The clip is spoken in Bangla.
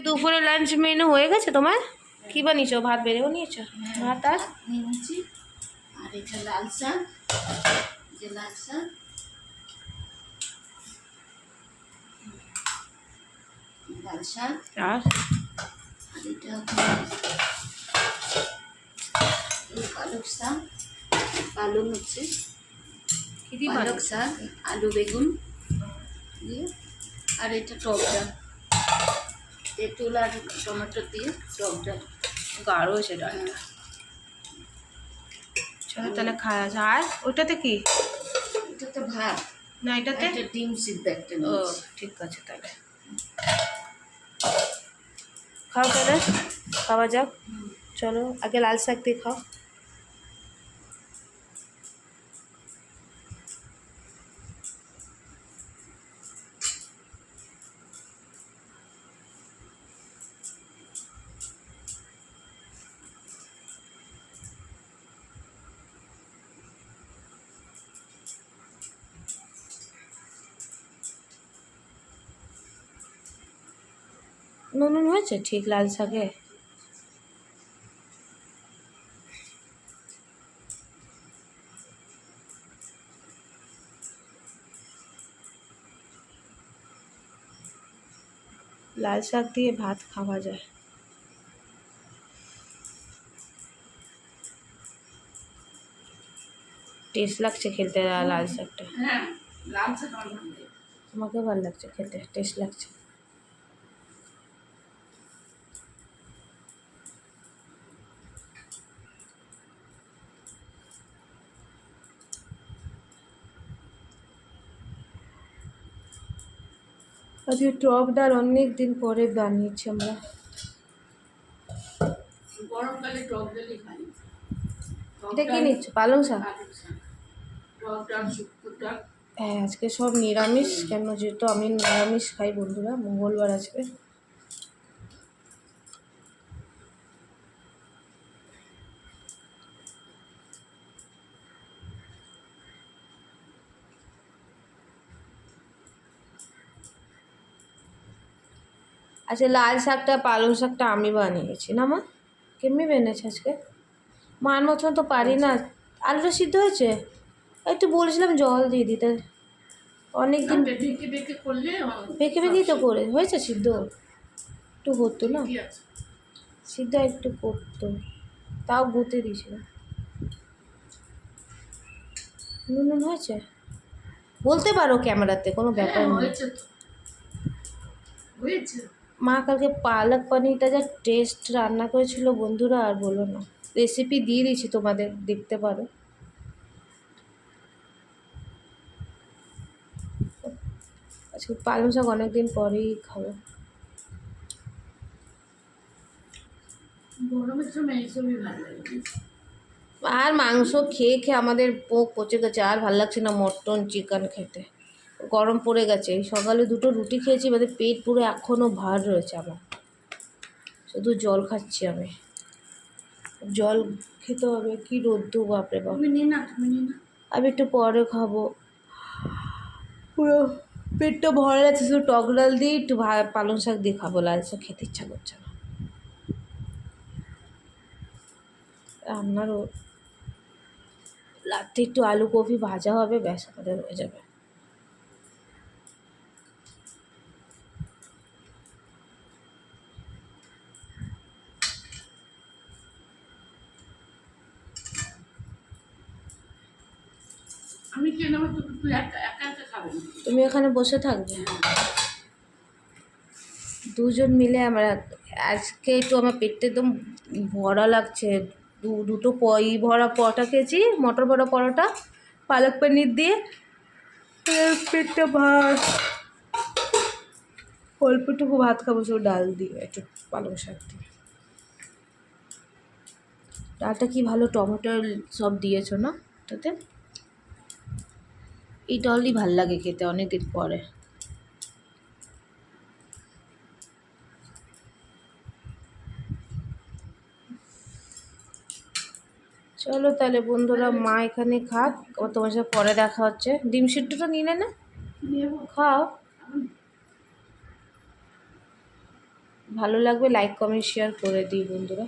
দুপুরে লাঞ্চ মেনু হয়ে গেছে তোমার? কি বানিয়েছো? ভাত বেড়েও নিয়েছো? ভাত আর নিয়েছি। আর এটা লাল শাক, যে লাল শাক, লাল শাক আর এটা পালক শাক, পালং হচ্ছে কি পালক শাক, আলু বেগুন দিয়ে, আর এটা টক ডাল, তেঁতুল আর টমেটো দিয়ে টক ডাল। গাঢ় হয়েছে ডালটা। চলো তাহলে খাওয়া আছে। আর ওটাতে কি? এটা তো ভাত না, এটাতে এটা ডিম সিদ্ধ একটা। ও ঠিক আছে, তাহলে খাও, তাহলে খাওয়া যাক। চলো আগে লাল শাক দিয়ে খাও। নুন হয়েছে ঠিক লাল শাকে? লাল শাক দিয়ে ভাত খাওয়া যায়। টেস্ট লাগছে খেলতে লাল শাকটা। হ্যাঁ, লাল শাক আমার ভালো লাগে। আমাকেও ভালো লাগছে খেতে, টেস্ট লাগছে। আজকে টক ডাল অনেক দিন পরে বানিয়েছি আমরা। গরমকালে টক ডালই খাই। এটা কি নিচ্ছ? পালং শাক? টক ডাল, শুক্তো ডাল। হ্যাঁ, আজকে সব নিরামিষ, কেন যেহেতু আমি নিরামিষ খাই বন্ধুরা, মঙ্গলবার আজকে। আচ্ছা, লাল শাকটা পালং শাকটা আমি বানিয়েছি না মা? কেমনি বেনেছে আজকে? মার মতন তো পারি না। আলুটা সিদ্ধ হয়েছে? একটু বলেছিলাম জল দিয়ে দিতে অনেক দিন। বেঁকে বেঁকে করলে বেঁকে বেঁকেই তো করে হয়েছে সিদ্ধ। একটু হতো না, সিদ্ধ একটু করতো, তাও গুঁতে দিয়েছিল। নুন হয়েছে? বলতে পারো ক্যামেরাতে, কোনো ব্যাপার নেই। মা কালকে পালক পনিরটা যা টেস্ট রান্না করেছিল বন্ধুরা, আর বলো না। রেসিপি দিয়ে দিয়েছি তোমাদের, দেখতে পারো। আজকে পালং শাক অনেকদিন পরেই খাবো। গরমের সময় এইসবই ভালো লাগে। আর মাংস খেয়ে খেয়ে আমাদের পোক পচে গেছে, আর ভালো লাগছে না মটন চিকেন খেতে। গরম পড়ে গেছে। সকালে দুটো রুটি খেয়েছি, এবারে পেট পুরো এখনও ভার রয়েছে আমার। শুধু জল খাচ্ছি আমি, জল খেতে হবে। কি রোদ্দু, বাপরে বাপ। তুমি নিয়ে না, তুমি নিয়ে না। আমি একটু পরে খাবো। পুরো পেটটা ভরে যাচ্ছে, শুধু টক ডাল দিয়ে একটু পালং শাক দিয়ে খাবো। লাল শাক খেতে ইচ্ছা করছে না। রান্নারও রাত্রে একটু আলু কপি ভাজা হবে, ব্যাস আমাদের হয়ে যাবে। আমি খেয়ে নেবো, তুই একা একা খাবো। তুমি এখানে বসে থাকবে, দুজন মিলে আমরা। আজকে একটু আমার পেটটা একদম ভরা লাগছে। দুটো ভরা পরোটা খেয়েছি, মটর ভরা পরোটা পালক পনির দিয়ে। পেটটা ভাত, অল্পটুকু ভাত খাবো শুধু ডাল দিয়ে, একটু পালং শাক দিয়ে। ডালটা কি ভালো টমেটো সব দিয়েছো না ওটাতে? এই ডালই ভাল লাগে খেতে অনেকদিন পরে। চলো তাহলে বন্ধুরা, মা এখানে খাক, তোমার সাথে পরে দেখা হচ্ছে। ডিম সিদ্ধটা নিলে না? খাও। ভালো লাগবে লাইক কমেন্ট শেয়ার করে দিই বন্ধুরা।